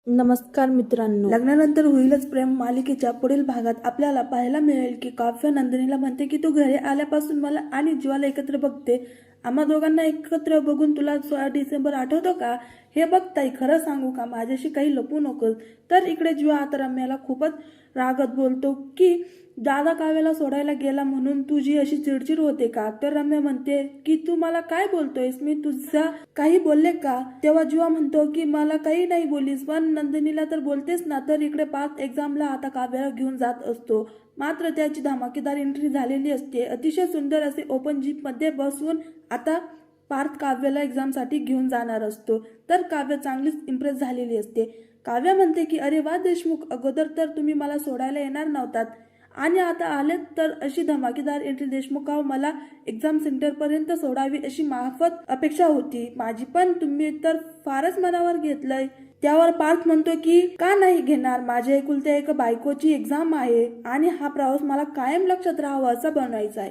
नमस्कार मित्रांनो, लग्नानंतर होईलच प्रेम मालिकेच्या पुढील भागात आपल्याला पाहायला मिळेल की काव्य नंदिनीला म्हणते की तू घरी आल्यापासून मला आणि जीवाला एकत्र बघते. आम्हा दोघांना एकत्र बघून तुला 16 डिसेंबर आठवतो का? हे बघ ताई, खरं सांगू का, माझ्याशी काही लपू नकोस. तर इकडे जीवा आता रम्याला खूपच रागत बोलतो की दादा काव्याला सोडायला गेला म्हणून तुझी अशी चिडचिड होते का? तर रम्या म्हणते की तू मला काय बोलतोयस, मी तुझा काही बोलले का? तेव्हा जीवा म्हणतो की मला काही नाही बोलीस, पण नंदिनीला तर बोलतेस ना. तर इकडे पार्थ एक्झामला आता काव्याला घेऊन जात असतो. मात्र त्याची धमाकेदार एंट्री झालेली असते. अतिशय सुंदर असे ओपन जीप मध्ये बसून आता पार्थ काव्याला एक्झामसाठी घेऊन जाणार असतो. तर काव्य चांगलीच इम्प्रेस झालेली असते. काव्य म्हणते की अरे वा देशमुख, अगोदर तर तुम्ही मला सोडायला येणार नव्हतात आणि आता आलेत तर अशी धमाकेदार एंट्री. देशमुखाव मला एक्झाम सेंटर पर्यंत सोडावी अशी माफत अपेक्षा होती माझी, पण तुम्ही तर फारच मनावर घेतलंय. त्यावर पार्थ म्हणतो की का नाही घेणार, माझ्या एकुलत्या एका बायकोची एक्झाम आहे आणि हा प्रवास मला कायम लक्षात राहावा असा बनवायचा आहे.